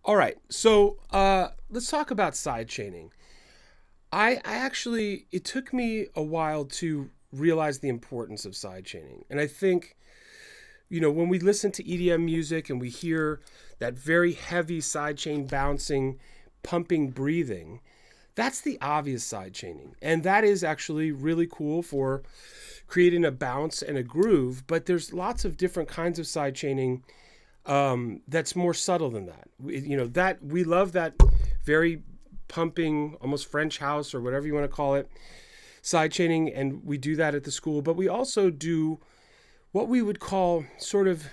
All right, so let's talk about sidechaining. I actually, it took me a while to realize the importance of sidechaining. And I think, when we listen to EDM music and we hear that very heavy sidechain bouncing, pumping, breathing, that's the obvious sidechaining. And that is actually really cool for creating a bounce and a groove. But there's lots of different kinds of sidechaining that's more subtle than that. We love that very pumping, almost French house or whatever you want to call it, sidechaining, and we do that at the school. But we also do what we would call sort of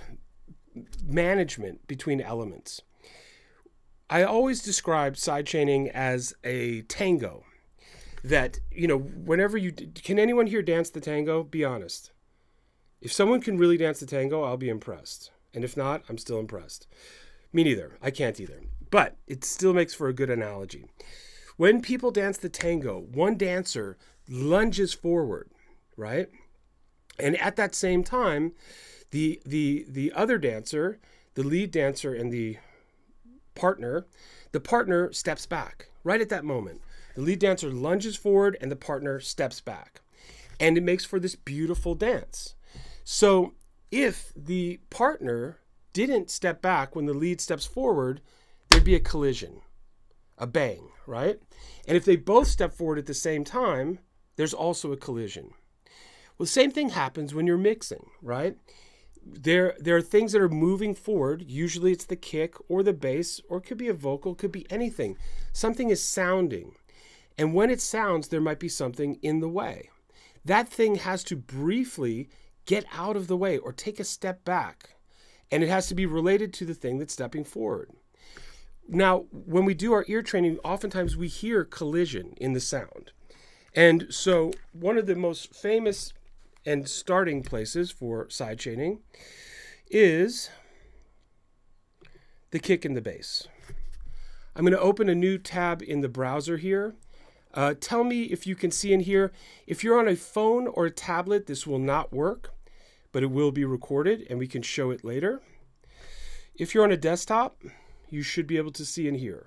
management between elements. I always describe sidechaining as a tango. That, whenever can anyone here dance the tango? Be honest. If someone can really dance the tango, I'll be impressed. And if not, I'm still impressed. Me neither. I can't either. But it still makes for a good analogy. When people dance the tango, one dancer lunges forward, right? And at that same time, the other dancer, the lead dancer and the partner steps back right at that moment. The lead dancer lunges forward and the partner steps back. And it makes for this beautiful dance. So if the partner didn't step back when the lead steps forward, there'd be a collision, a bang, right? And if they both step forward at the same time, there's also a collision. Well, the same thing happens when you're mixing, right? There are things that are moving forward. Usually it's the kick or the bass, or it could be a vocal, could be anything. Something is sounding. And when it sounds, there might be something in the way. That thing has to briefly get out of the way or take a step back. And it has to be related to the thing that's stepping forward. Now, when we do our ear training, oftentimes we hear collision in the sound. And so one of the most famous and starting places for sidechaining is the kick and the bass. I'm going to open a new tab in the browser here. Tell me if you can see in here. If you're on a phone or a tablet, this will not work, but it will be recorded and we can show it later. If you're on a desktop, you should be able to see in here.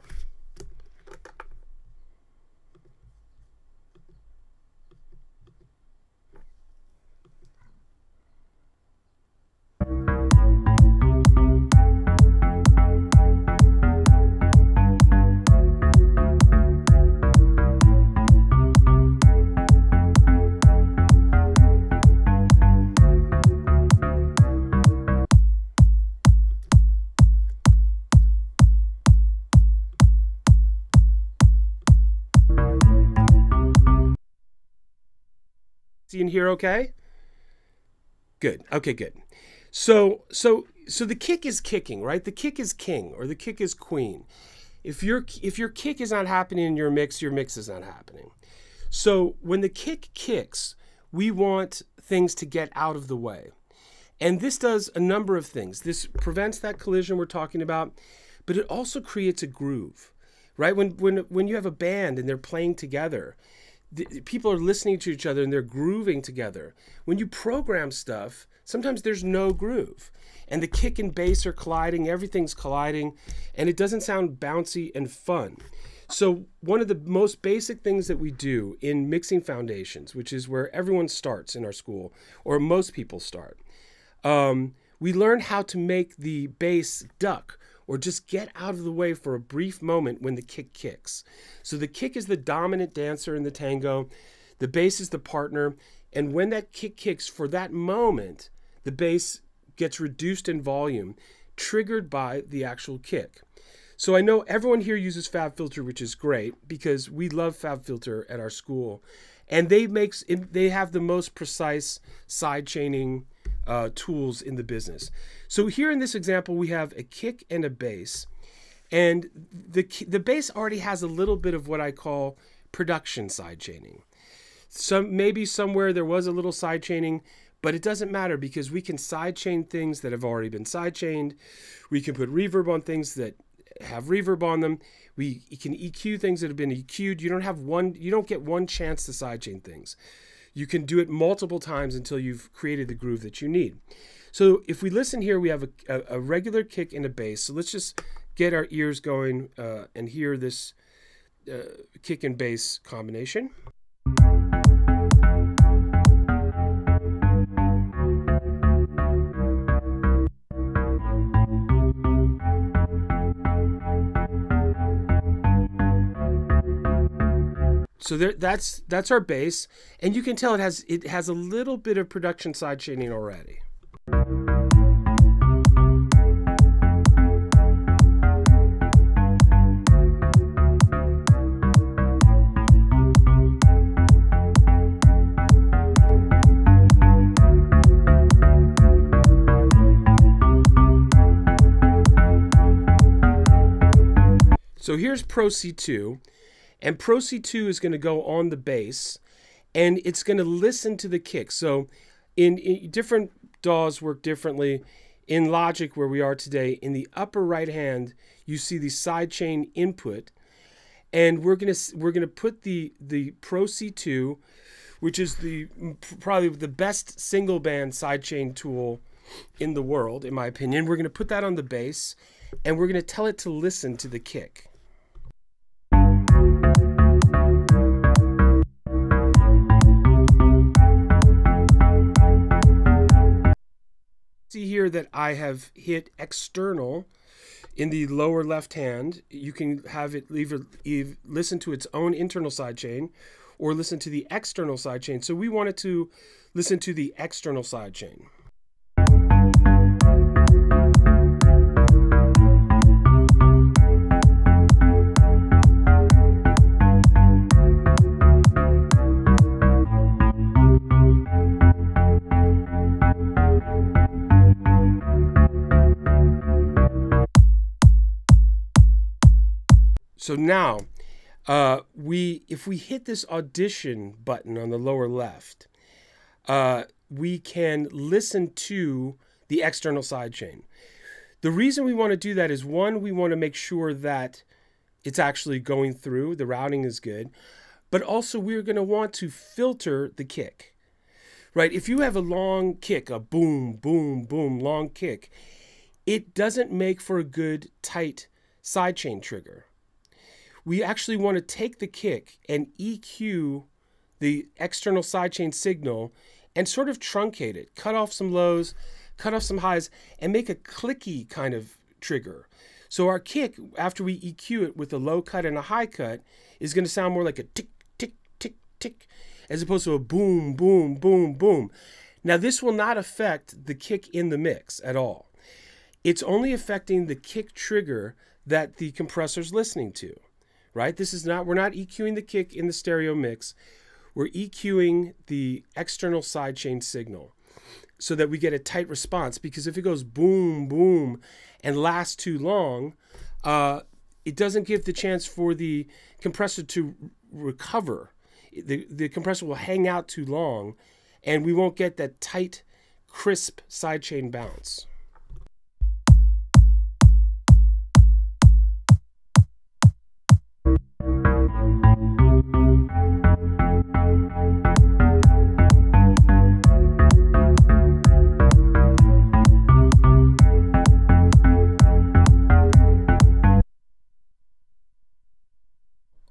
See in here okay? Good. Okay, good. So the kick is kicking, right? The kick is king or the kick is queen. If your kick is not happening in your mix is not happening. So when the kick kicks, we want things to get out of the way. And this does a number of things. This prevents that collision we're talking about, but it also creates a groove, right? When you have a band and they're playing together, people are listening to each other and they're grooving together. When you program stuff, sometimes there's no groove. And the kick and bass are colliding, everything's colliding, and it doesn't sound bouncy and fun. So one of the most basic things that we do in mixing foundations, which is where everyone starts in our school, or most people start, we learn how to make the bass duck or just get out of the way for a brief moment when the kick kicks. So the kick is the dominant dancer in the tango, the bass is the partner, and when that kick kicks for that moment, the bass gets reduced in volume, triggered by the actual kick. So I know everyone here uses Fabfilter, which is great because we love Fabfilter at our school, and they have the most precise sidechaining tools in the business. So here in this example, we have a kick and a bass, and the bass already has a little bit of what I call production sidechaining. Maybe somewhere there was a little sidechaining, but it doesn't matter because we can sidechain things that have already been sidechained. We can put reverb on things that have reverb on them. We can EQ things that have been EQ'd. You don't get one chance to sidechain things. You can do it multiple times until you've created the groove that you need. So if we listen here, we have a regular kick and a bass. So let's just get our ears going and hear this kick and bass combination. So that's our bass, and you can tell it has a little bit of production sidechaining already. So here's Pro C2. And Pro C2 is going to go on the bass, and it's going to listen to the kick. So in different DAWs work differently. In Logic, where we are today, in the upper right hand, you see the sidechain input. And we're gonna put the Pro C2, which is probably the best single band sidechain tool in the world, in my opinion. We're gonna put that on the bass, and we're gonna tell it to listen to the kick. See here that I have hit external in the lower left hand. You can have it either listen to its own internal sidechain or listen to the external sidechain. So we want it to listen to the external sidechain. So now, if we hit this audition button on the lower left, we can listen to the external sidechain. The reason we want to do that is, one, we want to make sure that it's actually going through, the routing is good, but also we're going to want to filter the kick, right? If you have a long kick, a boom, boom, boom, long kick, it doesn't make for a good, tight sidechain trigger. We actually want to take the kick and EQ the external sidechain signal and sort of truncate it, cut off some lows, cut off some highs, and make a clicky kind of trigger. So our kick, after we EQ it with a low cut and a high cut, is going to sound more like a tick, tick, tick, tick, as opposed to a boom, boom, boom, boom. Now this will not affect the kick in the mix at all. It's only affecting the kick trigger that the compressor's listening to. Right? We're not EQing the kick in the stereo mix. We're EQing the external sidechain signal so that we get a tight response, because if it goes boom, boom, and lasts too long, it doesn't give the chance for the compressor to recover. The compressor will hang out too long, and we won't get that tight, crisp sidechain bounce.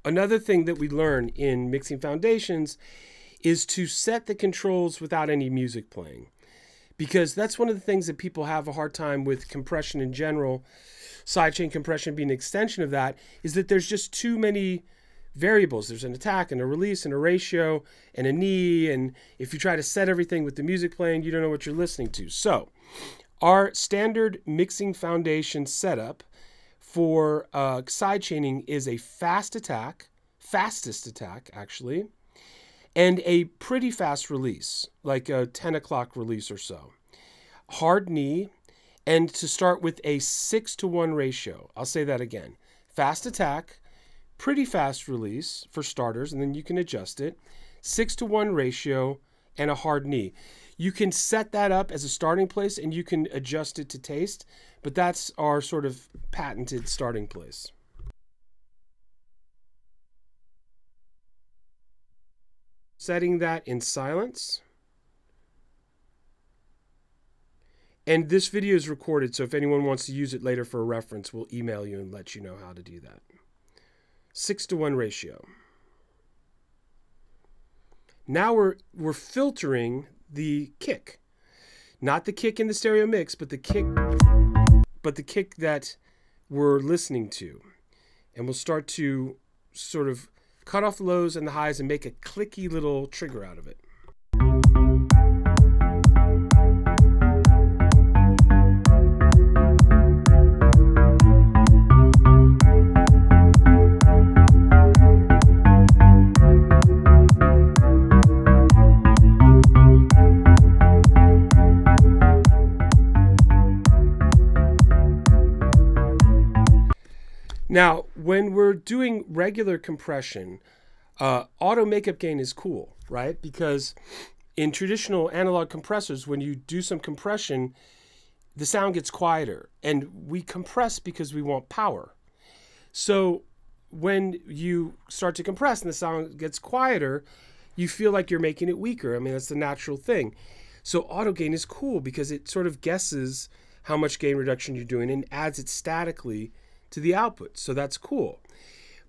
Another thing that we learn in mixing foundations is to set the controls without any music playing, because that's one of the things that people have a hard time with compression in general. Sidechain compression being an extension of that, is that there's just too many variables. There's an attack and a release and a ratio and a knee, and if you try to set everything with the music playing, you don't know what you're listening to. So our standard mixing foundation setup for sidechaining is a fastest attack actually, and a pretty fast release, like a 10 o'clock release or so. Hard knee, and to start with a 6-to-1 ratio. I'll say that again. Fast attack, pretty fast release for starters, and then you can adjust it. 6-to-1 ratio, and a hard knee. You can set that up as a starting place, and you can adjust it to taste, but that's our sort of patented starting place. Setting that in silence. And this video is recorded, so if anyone wants to use it later for a reference, we'll email you and let you know how to do that. 6-to-1 ratio. Now we're filtering the kick. Not the kick in the stereo mix, but the kick that we're listening to. And we'll start to sort of cut off the lows and the highs and make a clicky little trigger out of it. Now, when we're doing regular compression, auto makeup gain is cool, right? Because in traditional analog compressors, when you do some compression, the sound gets quieter. And we compress because we want power. So when you start to compress and the sound gets quieter, you feel like you're making it weaker. I mean, that's the natural thing. So auto gain is cool because it sort of guesses how much gain reduction you're doing and adds it statically to the output. So that's cool.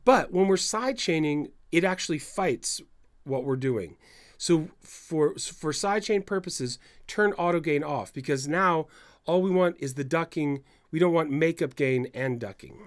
But when we're sidechaining, it actually fights what we're doing. So for sidechain purposes, turn auto gain off, because now all we want is the ducking. We don't want makeup gain and ducking.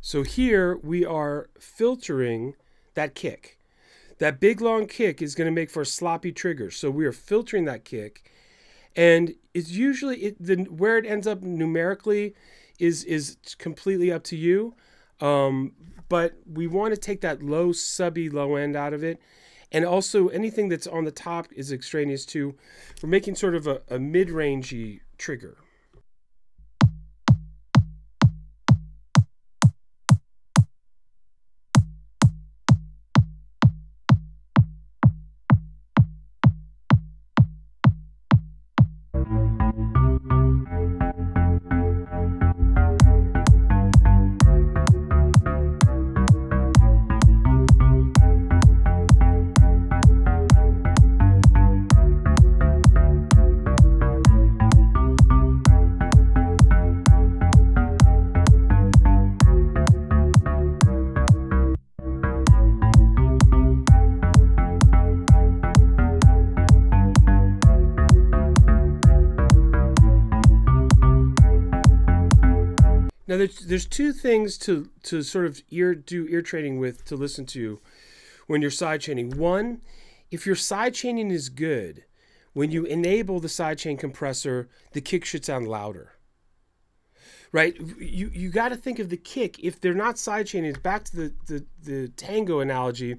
So here we are filtering that kick. That big long kick is going to make for a sloppy trigger. So we are filtering that kick, and it's usually where it ends up numerically is completely up to you. But we want to take that low subby low end out of it, and also anything that's on the top is extraneous too. We're making sort of a mid-rangey trigger. Now, there's two things to sort of do ear training with, to listen to when you're sidechaining. One, if your sidechaining is good, when you enable the sidechain compressor, the kick should sound louder. Right? You got to think of the kick. If they're not sidechaining, it's back to the tango analogy.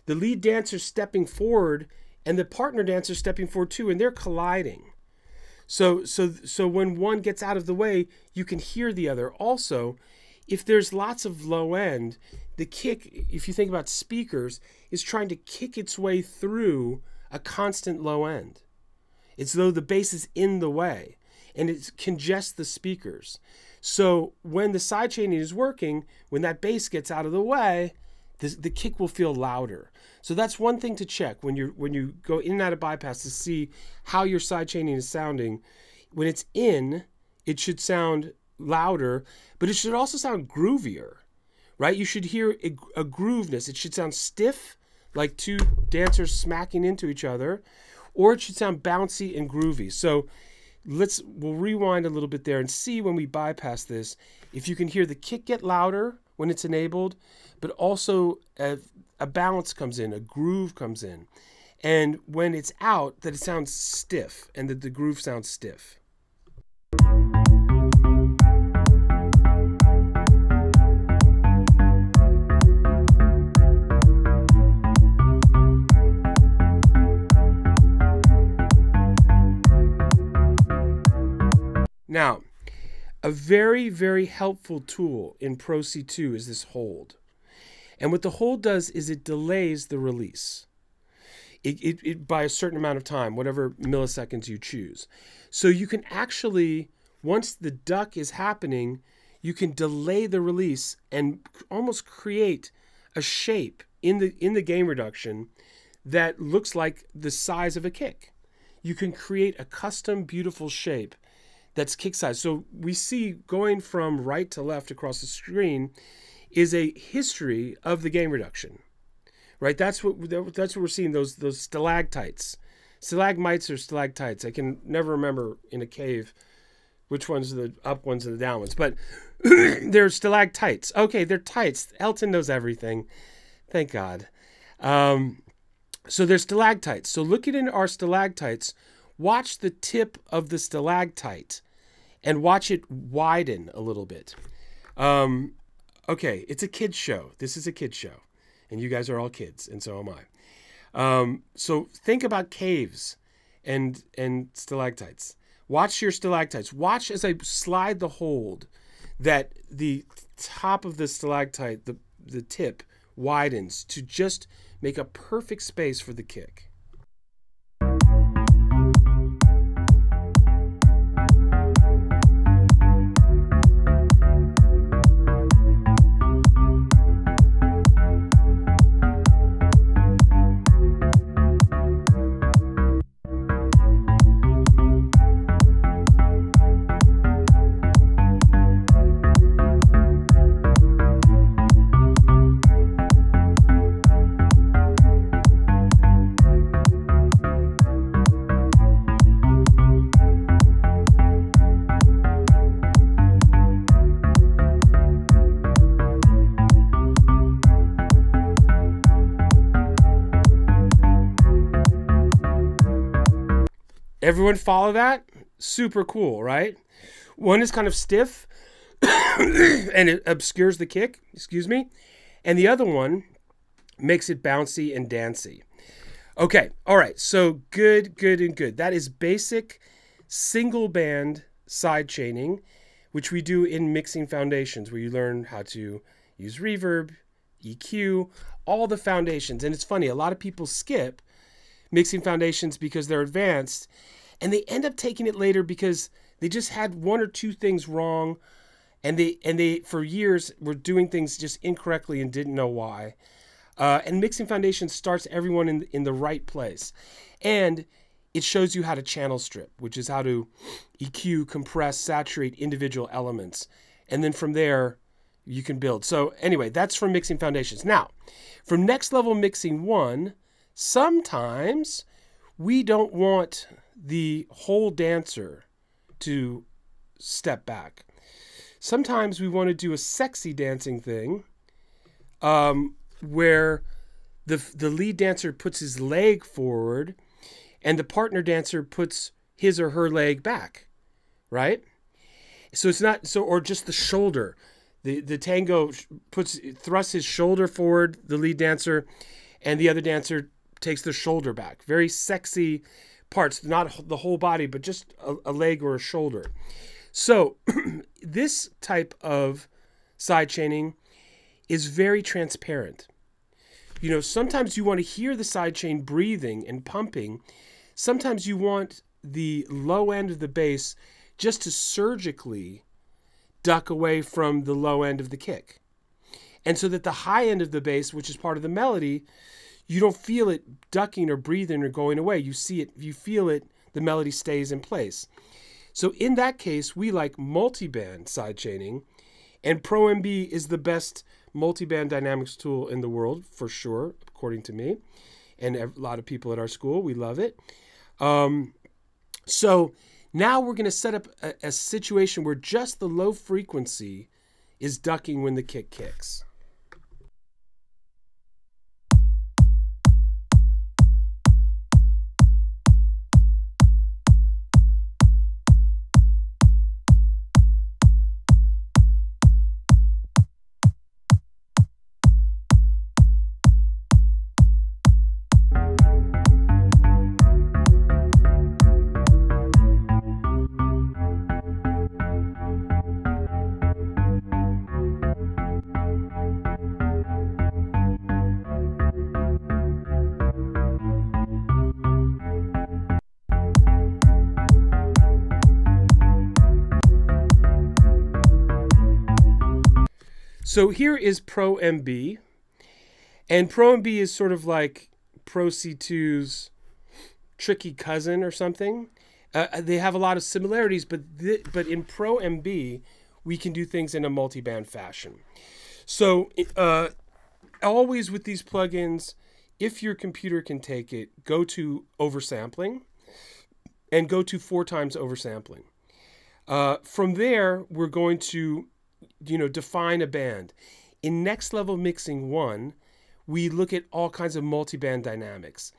The lead dancer stepping forward and the partner dancer stepping forward too, and they're colliding. So when one gets out of the way, you can hear the other. Also, if there's lots of low end, the kick, if you think about speakers, is trying to kick its way through a constant low end. It's though the bass is in the way, and it congests the speakers. So when the sidechaining is working, when that bass gets out of the way, the kick will feel louder. So that's one thing to check when you go in and out of bypass, to see how your sidechaining is sounding. When it's in, it should sound louder, but it should also sound groovier, right? You should hear a grooveness. It should sound stiff, like two dancers smacking into each other, or it should sound bouncy and groovy. So we'll rewind a little bit there and see, when we bypass this, if you can hear the kick get louder when it's enabled, but also a balance comes in, a groove comes in. And when it's out, that it sounds stiff, and that the groove sounds stiff. Now, a very, very helpful tool in Pro C2 is this hold. And what the hold does is it delays the release. It by a certain amount of time, whatever milliseconds you choose. So you can actually, once the duck is happening, you can delay the release and almost create a shape in the game reduction that looks like the size of a kick. You can create a custom, beautiful shape that's kick size. So we see going from right to left across the screen is a history of the game reduction, right? That's what we're seeing. Those stalactites, stalagmites or stalactites. I can never remember in a cave which ones are the up ones and the down ones, but they're stalactites. Okay, they're tights. Elton knows everything. Thank God. So there's stalactites. So looking at our stalactites, watch the tip of the stalactite and watch it widen a little bit. Okay, it's a kid's show. This is a kid's show. And you guys are all kids, and so am I. So think about caves and stalactites. Watch your stalactites. Watch as I slide the hold that the top of the stalactite, the tip, widens to just make a perfect space for the kick. Everyone follow that? Super cool, right? One is kind of stiff and it obscures the kick, excuse me. And the other one makes it bouncy and dancy. Okay, all right, so good. That is basic single band side chaining, which we do in mixing foundations, where you learn how to use reverb, EQ, all the foundations. And it's funny, a lot of people skip mixing foundations because they're advanced, and they end up taking it later because they just had one or two things wrong, and they for years were doing things just incorrectly and didn't know why. And mixing foundations starts everyone in the right place, and it shows you how to channel strip, which is how to EQ, compress, saturate individual elements, and then from there you can build. So anyway, that's for mixing foundations. Now, for next level mixing 1, sometimes we don't want the whole dancer to step back. Sometimes we want to do a sexy dancing thing where the lead dancer puts his leg forward and the partner dancer puts his or her leg back, right? So it's not so, or just the shoulder. The tango thrusts his shoulder forward, the lead dancer, and the other dancer takes the shoulder back. Very sexy parts, not the whole body, but just a leg or a shoulder. So this type of side chaining is very transparent. You know, sometimes you want to hear the side chain breathing and pumping. Sometimes you want the low end of the bass just to surgically duck away from the low end of the kick. And so that the high end of the bass, which is part of the melody, you don't feel it ducking or breathing or going away. You see it, you feel it, the melody stays in place. So in that case, we like multi-band side chaining, and Pro MB is the best multi-band dynamics tool in the world, for sure, according to me, and a lot of people at our school. We love it. So now we're going to set up a situation where just the low frequency is ducking when the kick kicks. So here is Pro MB, and Pro MB is sort of like Pro C2's tricky cousin or something. They have a lot of similarities, but in Pro MB, we can do things in a multi-band fashion. So always with these plugins, if your computer can take it, go to oversampling and go to 4 times oversampling. From there, we're going to, define a band. In Next Level Mixing 1, we look at all kinds of multi-band dynamics.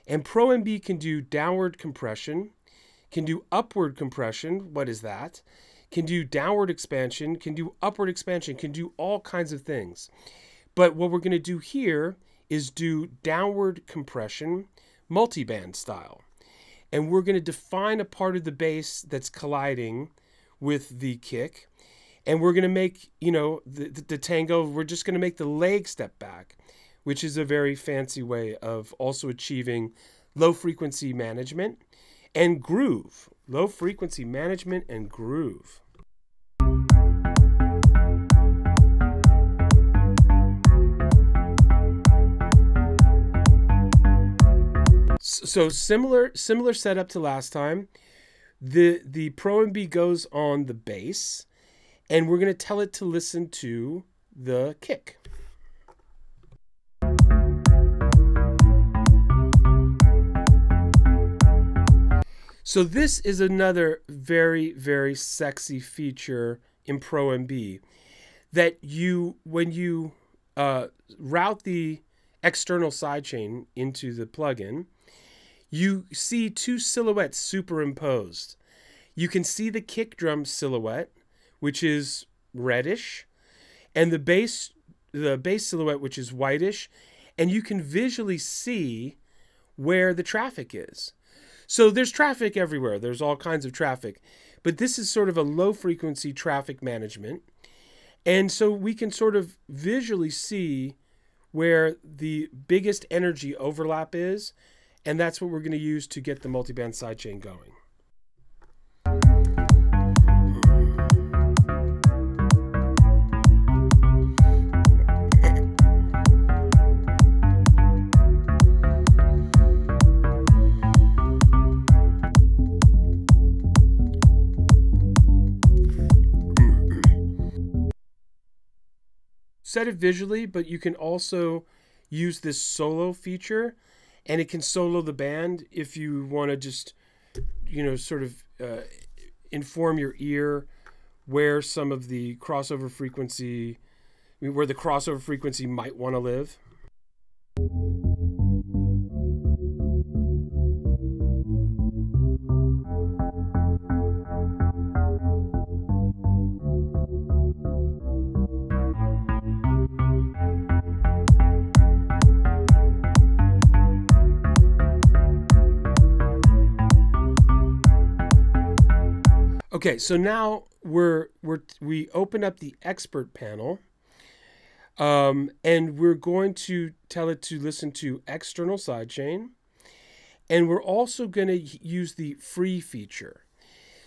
And Pro MB can do downward compression, can do upward compression. What is that? Can do downward expansion, can do upward expansion, can do all kinds of things. But what we're going to do here is do downward compression multi-band style. And we're going to define a part of the bass that's colliding with the kick. And we're going to make, the tango, we're just going to make the leg step back, which is a very fancy way of also achieving low frequency management and groove. Low frequency management and groove. So similar setup to last time. The Pro MB goes on the bass, and we're going to tell it to listen to the kick. So this is another very, very sexy feature in Pro MB that when you route the external sidechain into the plugin, you see 2 silhouettes superimposed. You can see the kick drum silhouette, which is reddish, and the bass silhouette, which is whitish, and you can visually see where the traffic is. So there's traffic everywhere. There's all kinds of traffic, but this is sort of a low frequency traffic management. And so we can sort of visually see where the biggest energy overlap is. And that's what we're going to use to get the multiband sidechain going. Set it visually, but you can also use this solo feature, and it can solo the band if you want to just, sort of inform your ear where some of the crossover frequency, where the crossover frequency might want to live. Okay, so now we open up the expert panel, and we're going to tell it to listen to external sidechain, and we're also going to use the free feature.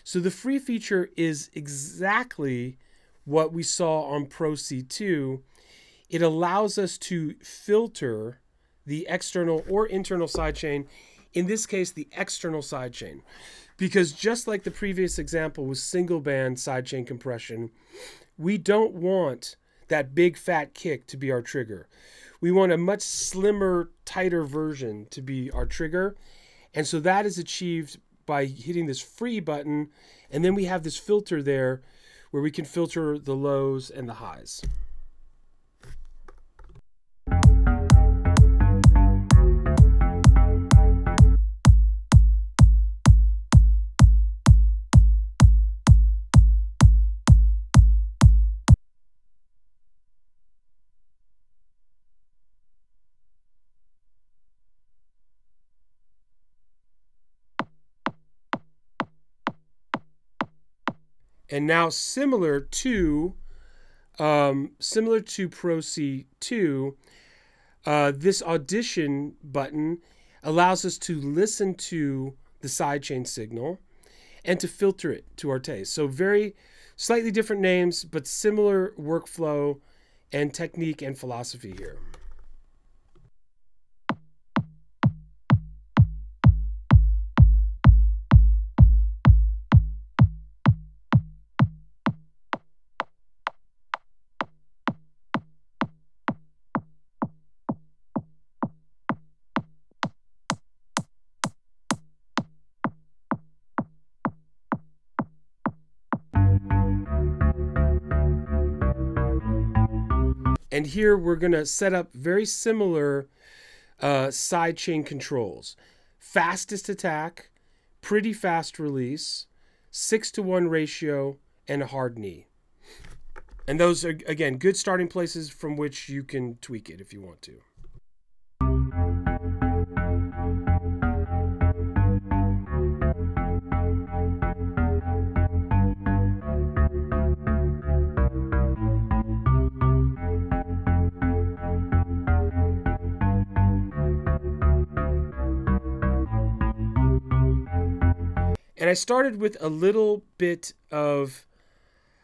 So the free feature is exactly what we saw on Pro C2. It allows us to filter the external or internal sidechain, in this case the external sidechain. Because just like the previous example with single band sidechain compression, we don't want that big fat kick to be our trigger. We want a much slimmer, tighter version to be our trigger. And so that is achieved by hitting this free button. And then we have this filter there where we can filter the lows and the highs. And now similar to Pro C2, this audition button allows us to listen to the sidechain signal and to filter it to our taste. So very slightly different names, but similar workflow and technique and philosophy here. And here we're going to set up very similar sidechain controls. Fastest attack, pretty fast release, 6-to-1 ratio, and a hard knee. And those are, again, good starting places from which you can tweak it if you want to. And I started with a little bit of,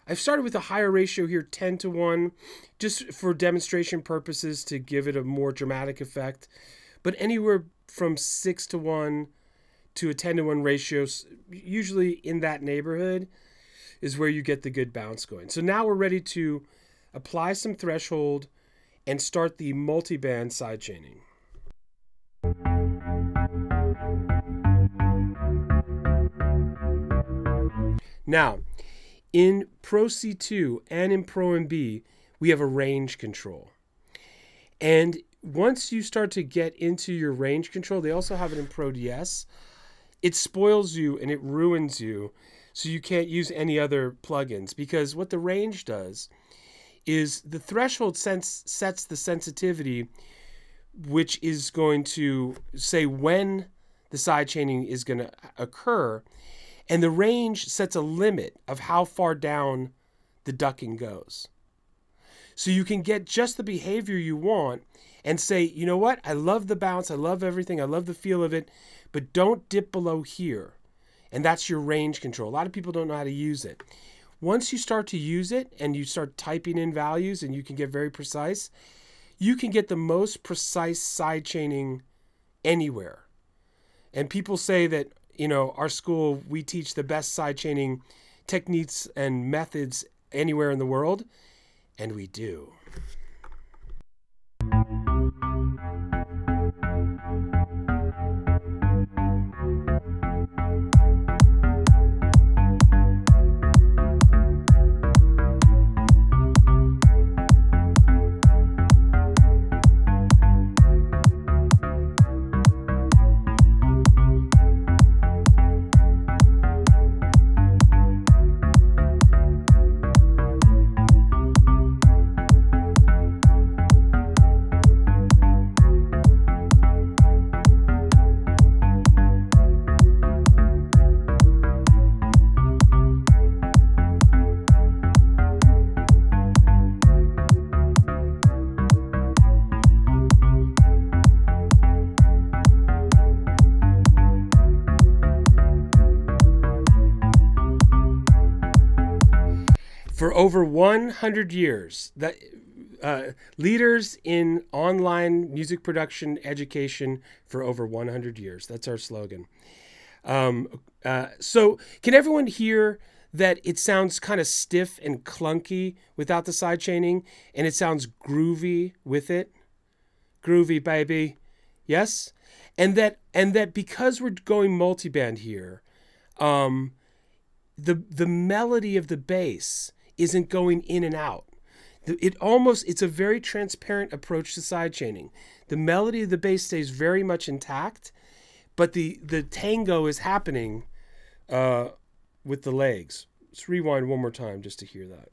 I've started with a higher ratio here, 10-to-1, just for demonstration purposes to give it a more dramatic effect. But anywhere from 6-to-1 to a 10-to-1 ratio, usually in that neighborhood, is where you get the good bounce going. So now we're ready to apply some threshold and start the multi-band sidechaining. Now, in Pro C2 and in Pro MB, we have a range control. And once you start to get into your range control, they also have it in Pro DS, it spoils you and it ruins you, so you can't use any other plugins. Because what the range does is the threshold sets the sensitivity, which is going to say when the sidechaining is going to occur. And the range sets a limit of how far down the ducking goes. So you can get just the behavior you want and say, you know what, I love the bounce, I love everything, I love the feel of it, but don't dip below here. And that's your range control. A lot of people don't know how to use it. Once you start to use it and you start typing in values and you can get very precise, you can get the most precise sidechaining anywhere. And people say that, you know, our school, we teach the best sidechaining techniques and methods anywhere in the world, and we do. For over 100 years, leaders in online music production education for over 100 years. That's our slogan. So can everyone hear that it sounds kind of stiff and clunky without the sidechaining, and it sounds groovy with it? Groovy, baby. Yes? And that because we're going multiband here, the melody of the bass isn't going in and out. It's a very transparent approach to sidechaining. The melody of the bass stays very much intact, but the tango is happening with the legs. Let's rewind one more time just to hear that.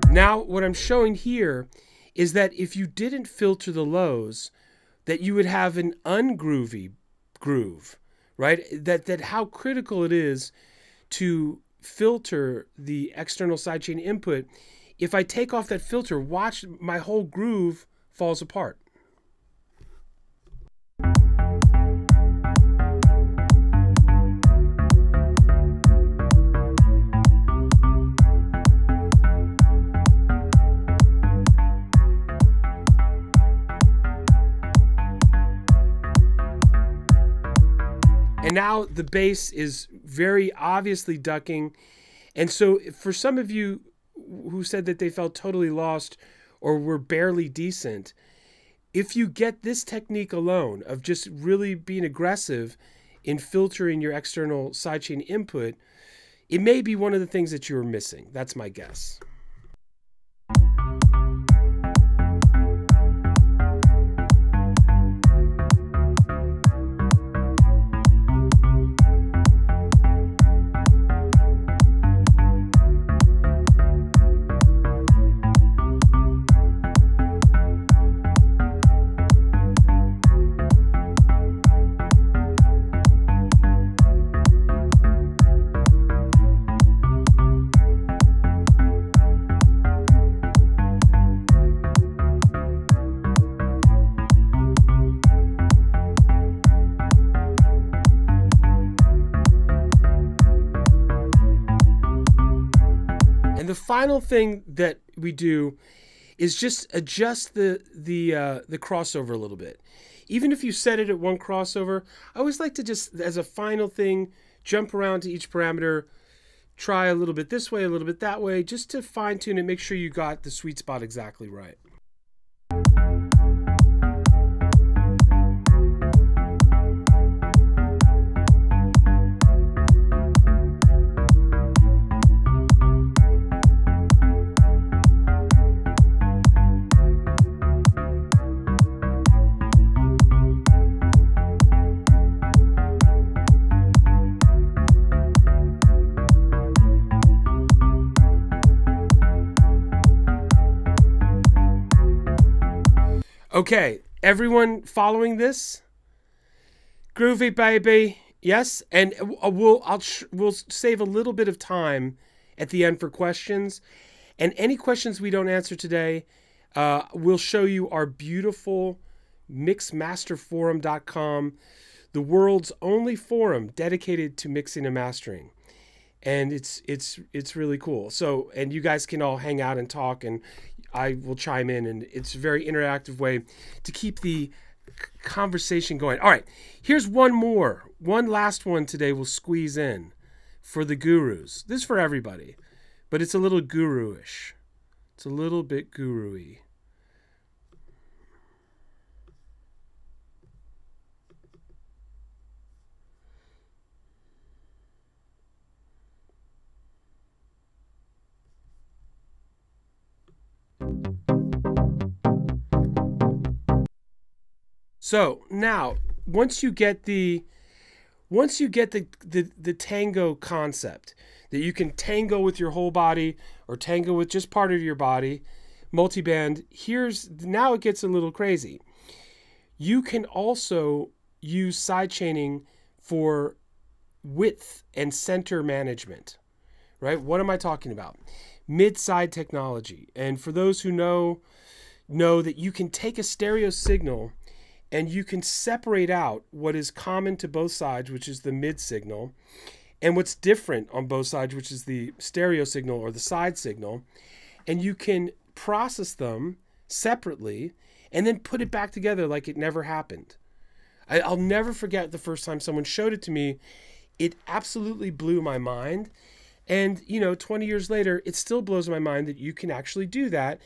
Now, what I'm showing here is that if you didn't filter the lows, that you would have an ungroovy groove right? That how critical it is to filter the external sidechain input. If I take off that filter, watch, my whole groove falls apart. And now the bass is very obviously ducking. And so for some of you who said that they felt totally lost or were barely decent, if you get this technique alone of just really being aggressive in filtering your external sidechain input, it may be one of the things that you were missing. That's my guess. And the final thing that we do is just adjust the crossover a little bit. Even if you set it at one crossover, I always like to just, as a final thing, jump around to each parameter, try a little bit this way, a little bit that way, just to fine tune and make sure you got the sweet spot exactly right. Okay, everyone following this? Groovy, baby. Yes, and we'll save a little bit of time at the end for questions. And any questions we don't answer today, we'll show you our beautiful mixmasterforum.com, the world's only forum dedicated to mixing and mastering. And it's really cool. So, and you guys can all hang out and talk, and I will chime in, and it's a very interactive way to keep the conversation going. All right, here's one last one today we'll squeeze in for the gurus. This is for everybody, but it's a little guru-ish. It's a little bit guru-y. So now, once you get the tango concept, that you can tango with your whole body or tango with just part of your body, multiband, now it gets a little crazy. You can also use sidechaining for width and center management, right? What am I talking about? Mid-side technology. And for those who know that you can take a stereo signal and you can separate out what is common to both sides, which is the mid signal, and what's different on both sides, which is the stereo signal or the side signal. And you can process them separately and then put it back together like it never happened. I'll never forget the first time someone showed it to me. It absolutely blew my mind. And, 20 years later, it still blows my mind that you can actually do that.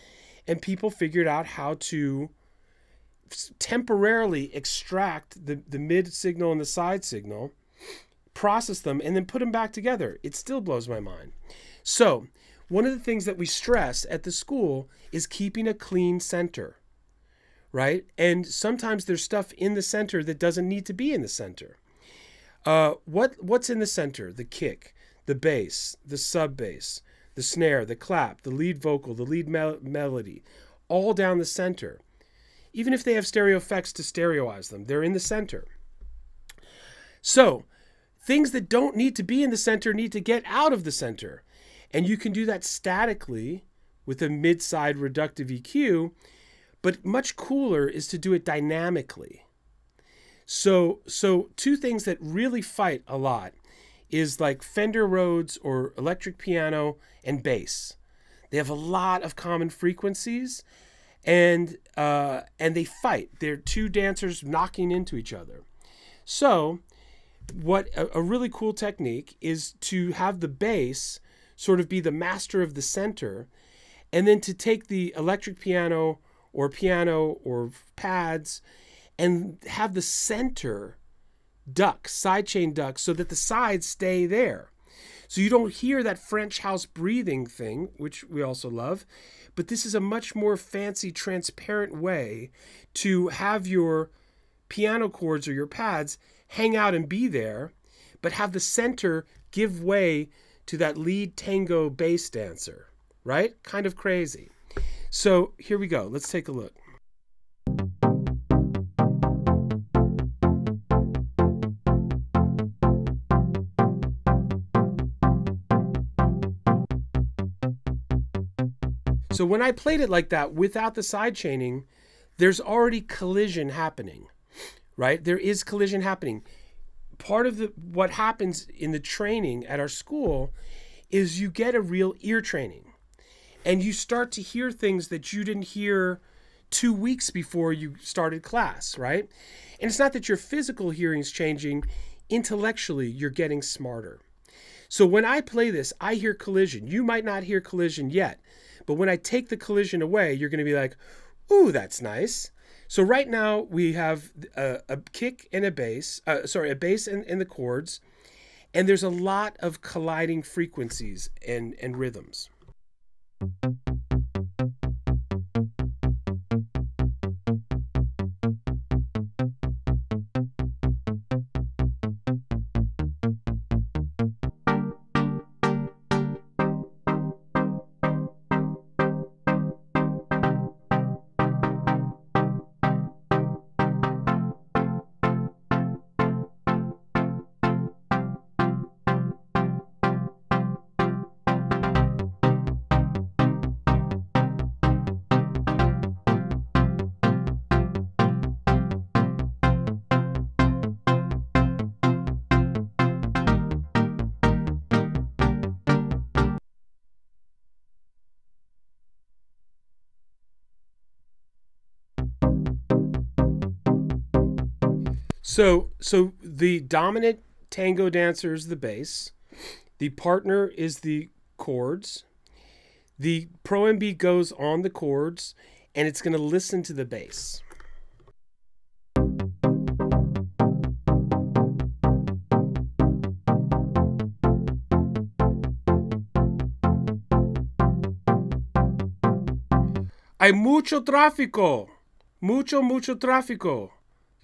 And people figured out how to temporarily extract the mid signal and the side signal, process them, and then put them back together. It still blows my mind. So one of the things that we stress at the school is keeping a clean center, right? And sometimes there's stuff in the center that doesn't need to be in the center. What's in the center? The kick, the bass, the sub bass, the snare, the clap, the lead vocal, the lead melody, all down the center. Even if they have stereo effects to stereoize them, they're in the center. So things that don't need to be in the center need to get out of the center. And you can do that statically with a mid-side reductive EQ, but much cooler is to do it dynamically. So two things that really fight a lot is like Fender Rhodes or electric piano and bass. They have a lot of common frequencies, and they fight. They're two dancers knocking into each other. So what a really cool technique is to have the bass sort of be the master of the center, and then to take the electric piano or pads and have the center duck, sidechain duck, so that the sides stay there. So you don't hear that French house breathing thing, which we also love, but this is a much more fancy, transparent way to have your piano chords or your pads hang out and be there, but have the center give way to that lead tango bass dancer, right? Kind of crazy. So here we go. Let's take a look. So when I played it like that without the side chaining, there's already collision happening, right? There is collision happening. Part of what happens in the training at our school is you get a real ear training, and you start to hear things that you didn't hear 2 weeks before you started class, right? And it's not that your physical hearing is changing. Intellectually, you're getting smarter. So when I play this, I hear collision. You might not hear collision yet, but when I take the collision away, you're going to be like, ooh, that's nice. So right now we have a kick and a bass, a bass and the chords, and there's a lot of colliding frequencies and rhythms. So the dominant tango dancer is the bass. The partner is the chords. The pro MB goes on the chords, and it's going to listen to the bass. Hay mucho tráfico. Mucho tráfico.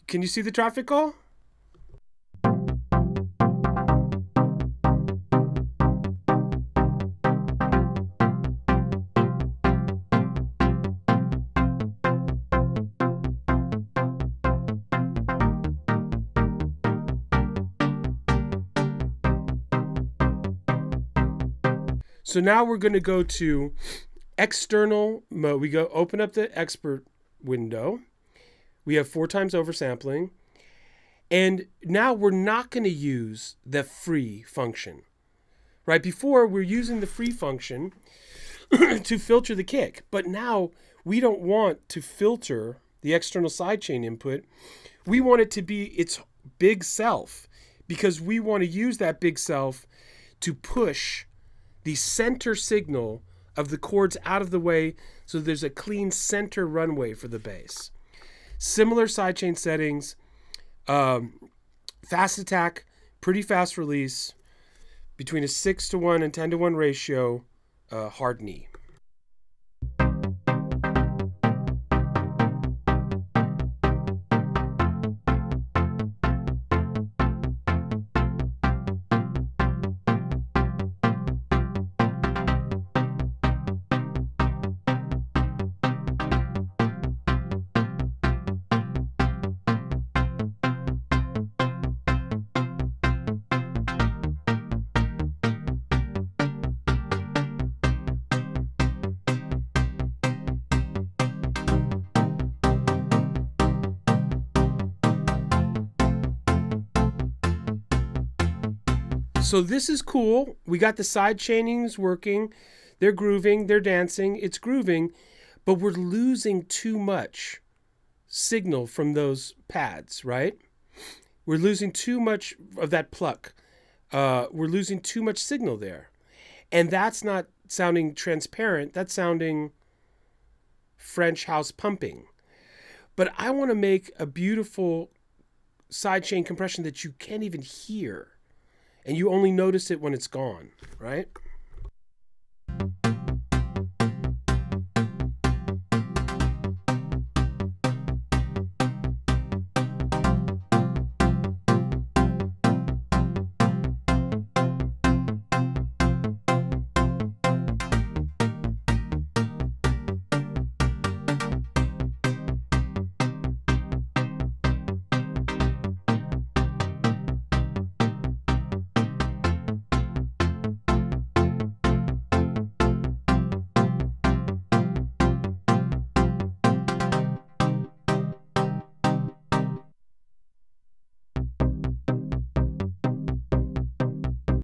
Can you see the tráfico? So now we're going to go to external mode. We go open up the expert window. We have 4 times oversampling. And now we're not going to use the free function. Right? Before, we're using the free function to filter the kick. But now we don't want to filter the external sidechain input. We want it to be its big self, because we want to use that big self to push the center signal of the chords out of the way, so there's a clean center runway for the bass. Similar sidechain settings, fast attack, pretty fast release, between a 6-to-1 and 10-to-1 ratio, hard knee. So this is cool. We got the side chainings working. They're grooving, they're dancing, it's grooving, but we're losing too much signal from those pads, right? We're losing too much of that pluck. We're losing too much signal there. And that's not sounding transparent. That's sounding French house pumping. But I want to make a beautiful sidechain compression that you can't even hear. And you only notice it when it's gone, right?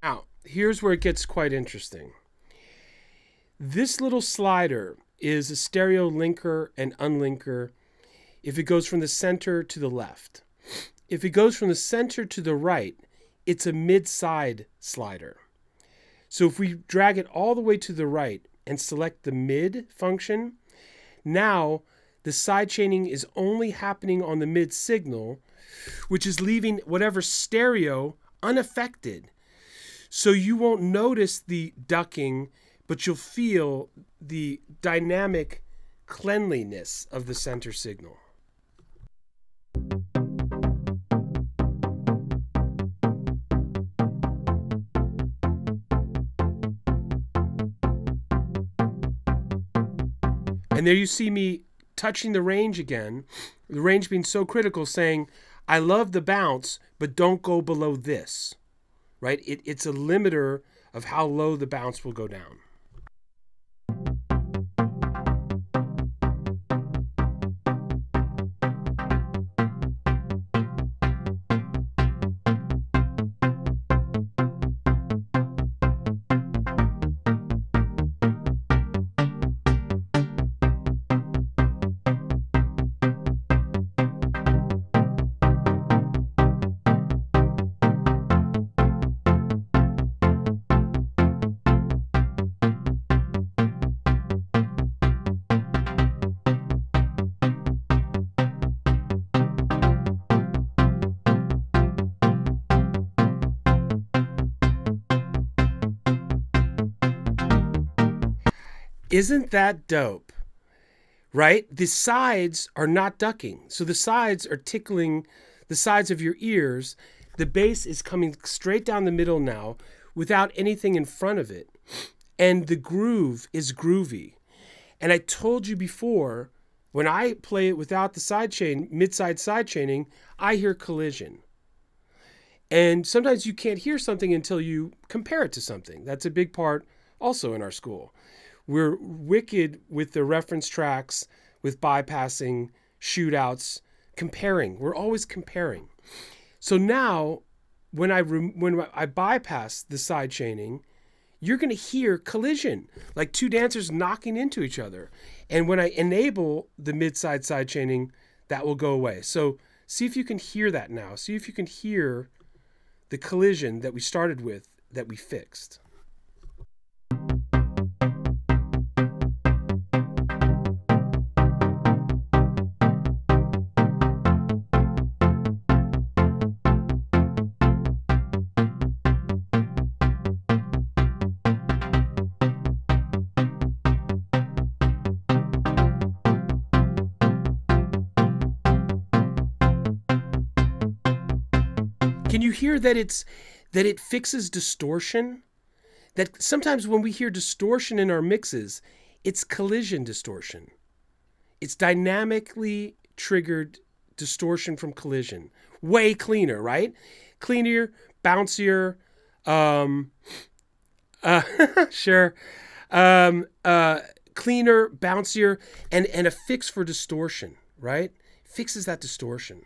Now, here's where it gets quite interesting. This little slider is a stereo linker and unlinker if it goes from the center to the left. If it goes from the center to the right, it's a mid-side slider. So if we drag it all the way to the right and select the mid function, now the side chaining is only happening on the mid signal, which is leaving whatever stereo unaffected. So you won't notice the ducking, but you'll feel the dynamic cleanliness of the center signal. And there you see me touching the range again, the range being so critical, saying, I love the bounce, but don't go below this. Right? It's a limiter of how low the bounce will go down. Isn't that dope? Right? The sides are not ducking. So the sides are tickling the sides of your ears. The bass is coming straight down the middle now without anything in front of it. And the groove is groovy. And I told you before, when I play it without the sidechain, mid-side sidechaining, I hear collision. And sometimes you can't hear something until you compare it to something. That's a big part also in our school. We're wicked with the reference tracks, with bypassing, shootouts, comparing. We're always comparing. So now, when I bypass the side chaining, you're going to hear collision, like two dancers knocking into each other. And when I enable the mid-side side chaining, that will go away. So see if you can hear that now. See if you can hear the collision that we started with, that we fixed. Can you hear that it fixes distortion? That sometimes when we hear distortion in our mixes, it's collision distortion. It's dynamically triggered distortion from collision. Way cleaner, right? Cleaner, bouncier, sure. Cleaner, bouncier, and a fix for distortion, right? Fixes that distortion.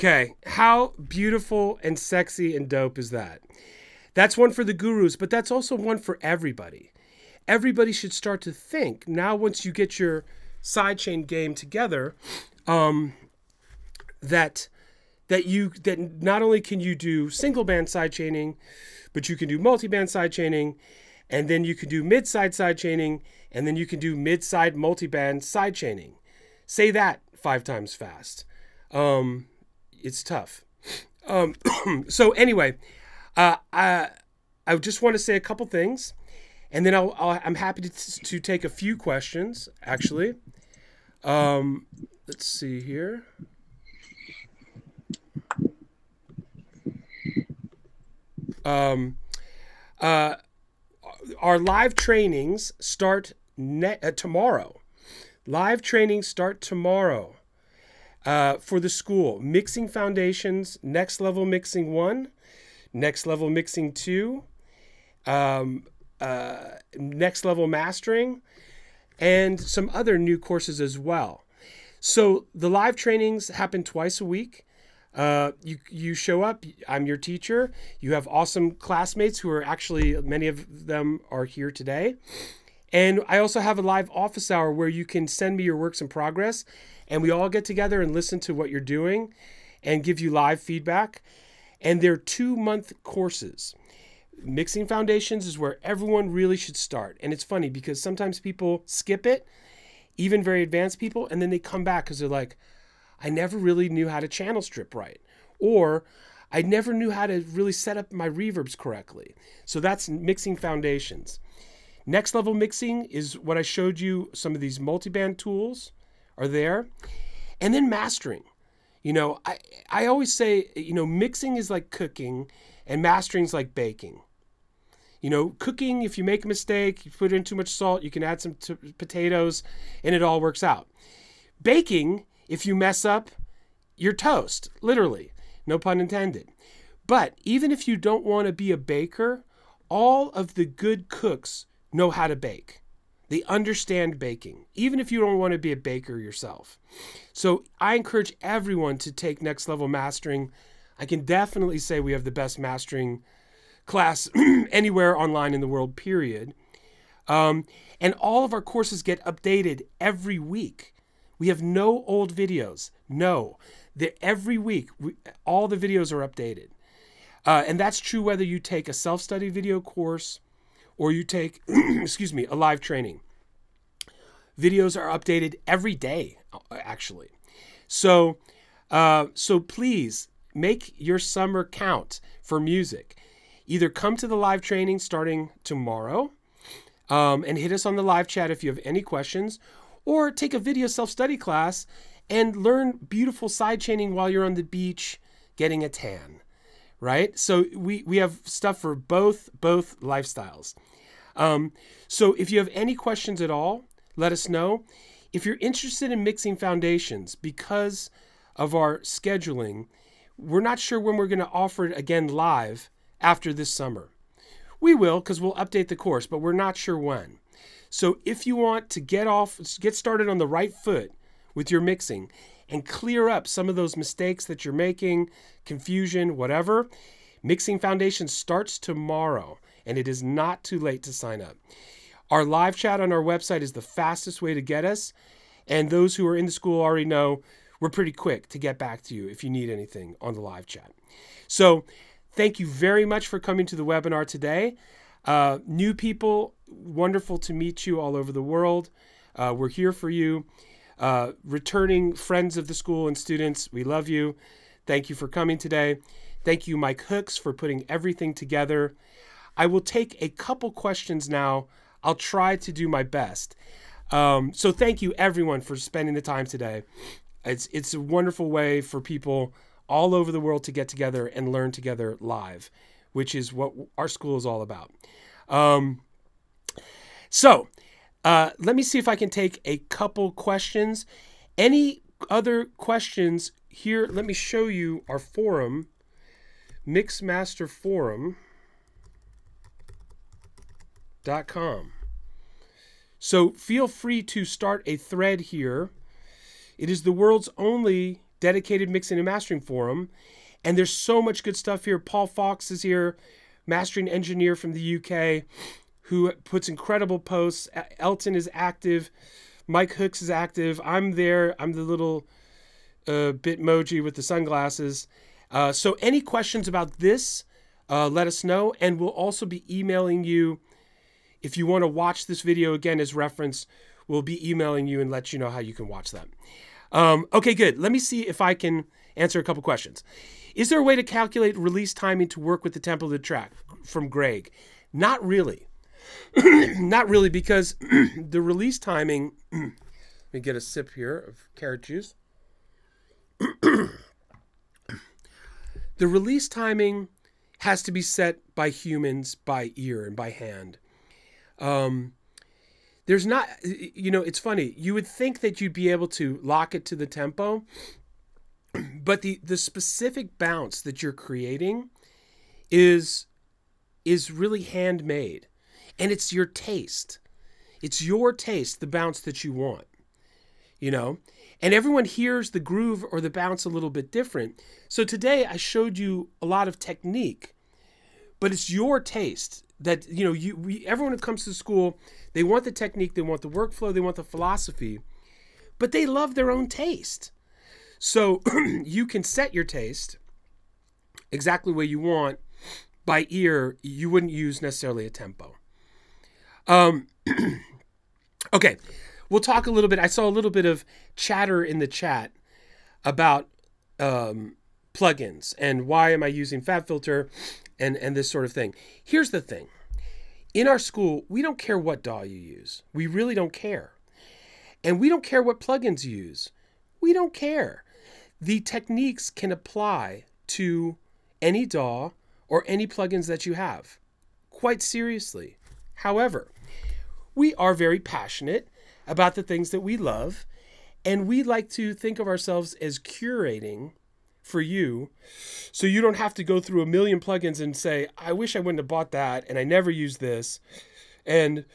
Okay, how beautiful and sexy and dope is that? That's one for the gurus, but that's also one for everybody. Everybody should start to think now, once you get your sidechain game together, that not only can you do single band sidechaining, but you can do multi-band sidechaining, and then you can do mid-side sidechaining, and then you can do mid-side multi-band sidechaining. Say that 5 times fast. It's tough. So anyway, I just want to say a couple things, and then I'm happy to take a few questions, actually. Let's see here. Our live trainings start tomorrow. Live trainings start tomorrow for the school. Mixing Foundations, Next Level Mixing 1, Next Level Mixing 2, Next Level Mastering, and some other new courses as well. So the live trainings happen twice a week. You show up, I'm your teacher. You have awesome classmates who are actually, many of them are here today. And I also have a live office hour where you can send me your works in progress, and we all get together and listen to what you're doing and give you live feedback. And they're 2-month courses. Mixing Foundations is where everyone really should start. And it's funny because sometimes people skip it, even very advanced people, and then they come back because they're like, I never really knew how to channel strip right. Or I never knew how to really set up my reverbs correctly. So that's Mixing Foundations. Next Level Mixing is what I showed you. Some of these multiband tools are there. And then mastering. You know, I always say, you know, mixing is like cooking and mastering is like baking. You know, cooking, if you make a mistake, you put in too much salt, you can add some potatoes and it all works out. Baking, if you mess up, you're toast, literally, no pun intended. But even if you don't want to be a baker, all of the good cooks know how to bake. They understand baking, even if you don't want to be a baker yourself. So I encourage everyone to take Next Level Mastering. I can definitely say we have the best mastering class anywhere online in the world, period. And all of our courses get updated every week. We have no old videos. No. Every week, all the videos are updated. And that's true whether you take a self-study video course or you take, excuse me, a live training. Videos are updated every day, actually. So please make your summer count for music. Either come to the live training starting tomorrow and hit us on the live chat if you have any questions, or take a video self-study class and learn beautiful sidechaining while you're on the beach getting a tan, right? So we have stuff for both lifestyles. So if you have any questions at all, let us know. If you're interested in Mixing Foundations, because of our scheduling, we're not sure when we're going to offer it again live after this summer. We will, because we'll update the course, but we're not sure when. So if you want to get started on the right foot with your mixing and clear up some of those mistakes that you're making, confusion, whatever, Mixing Foundations starts tomorrow, and it is not too late to sign up. Our live chat on our website is the fastest way to get us, and those who are in the school already know we're pretty quick to get back to you if you need anything on the live chat. So thank you very much for coming to the webinar today. New people, wonderful to meet you all over the world. We're here for you. Returning friends of the school and students, we love you. Thank you for coming today. Thank you, Mike Hooks, for putting everything together. I will take a couple questions now. I'll try to do my best. So thank you, everyone, for spending the time today. It's a wonderful way for people all over the world to get together and learn together live, which is what our school is all about. Let me see if I can take a couple questions. Any other questions here? Let me show you our forum, mixmasterforum.com. So feel free to start a thread here. It is the world's only dedicated mixing and mastering forum. And there's so much good stuff here. Paul Fox is here, mastering engineer from the UK, who puts incredible posts. Elton is active. Mike Hooks is active. I'm there. I'm the little Bitmoji with the sunglasses. So any questions about this, let us know. And we'll also be emailing you. If you want to watch this video again as reference, we'll be emailing you and let you know how you can watch that. Okay, good. Let me see if I can answer a couple questions. Is there a way to calculate release timing to work with the templated track? From Greg. Not really. Not really, because the release timing... Let me get a sip here of carrot juice. The release timing has to be set by humans, by ear, and by hand. There's not, it's funny. You would think that you'd be able to lock it to the tempo, but the specific bounce that you're creating is really handmade, and it's your taste. It's your taste, the bounce that you want, and everyone hears the groove or the bounce a little bit different. So today I showed you a lot of technique, but it's your taste that, everyone who comes to school, they want the technique, they want the workflow, they want the philosophy, but they love their own taste. So you can set your taste exactly where you want by ear. You wouldn't use necessarily a tempo. Okay, we'll talk a little bit. I saw a little bit of chatter in the chat about plugins and why am I using Fabfilter and this sort of thing. Here's the thing. In our school, we don't care what DAW you use. We really don't care. And we don't care what plugins you use. We don't care. The techniques can apply to any DAW or any plugins that you have. Quite seriously. However, we are very passionate about the things that we love, and we like to think of ourselves as curating for you, so you don't have to go through a million plugins and say, I wish I wouldn't have bought that, and I never use this, and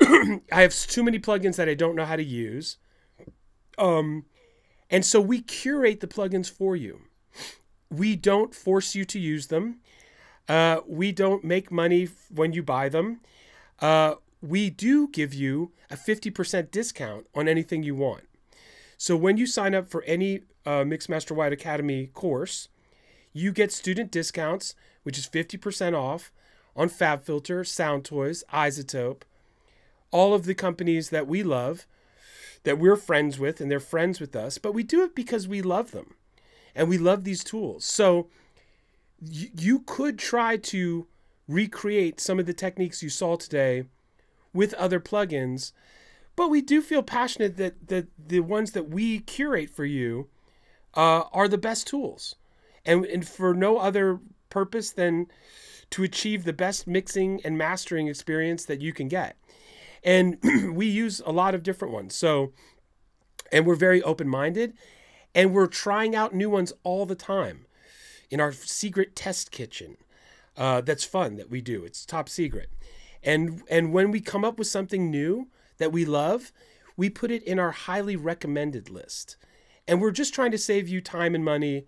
I have too many plugins that I don't know how to use. And so we curate the plugins for you. We don't force you to use them. We don't make money when you buy them. We do give you a 50% discount on anything you want. So when you sign up for any Mixmaster Wide Academy course, you get student discounts, which is 50% off on Fabfilter, Sound Toys, Isotope, all of the companies that we love, that we're friends with, and they're friends with us. But we do it because we love them, and we love these tools. So you could try to recreate some of the techniques you saw today with other plugins, but we do feel passionate that the ones that we curate for you are the best tools, and for no other purpose than to achieve the best mixing and mastering experience that you can get. And we use a lot of different ones. So, and we're very open-minded, and we're trying out new ones all the time in our secret test kitchen. That's fun that we do. It's top secret. And when we come up with something new that we love, we put it in our highly recommended list. And we're just trying to save you time and money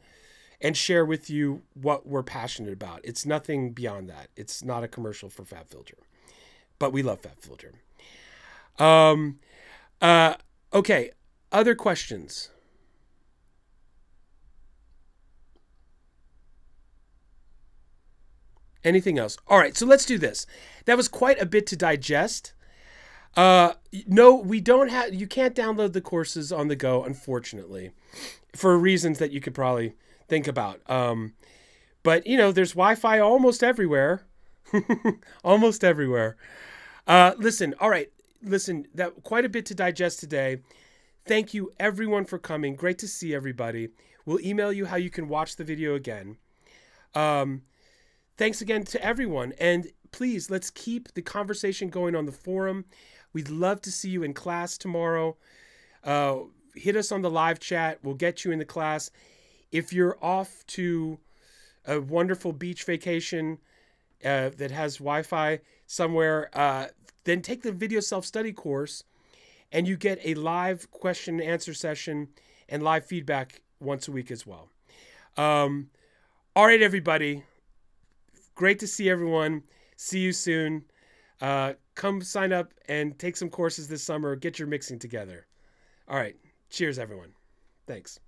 and share with you what we're passionate about. It's nothing beyond that. It's not a commercial for Fabfilter, but we love Fabfilter. Okay. Other questions? Anything else? All right, so let's do this. That was quite a bit to digest. No, we don't have, you can't download the courses on the go, unfortunately, for reasons that you could probably think about. But, you know, there's Wi-Fi almost everywhere. Almost everywhere. Listen, all right, listen, that quite a bit to digest today. Thank you, everyone, for coming. Great to see everybody. We'll email you how you can watch the video again. Thanks again to everyone. And please, let's keep the conversation going on the forum. We'd love to see you in class tomorrow. Hit us on the live chat. We'll get you in the class. If you're off to a wonderful beach vacation that has Wi-Fi somewhere, then take the video self-study course, and you get a live question and answer session and live feedback once a week as well. All right, everybody. Great to see everyone. See you soon. Come sign up and take some courses this summer. Get your mixing together. All right. Cheers, everyone. Thanks.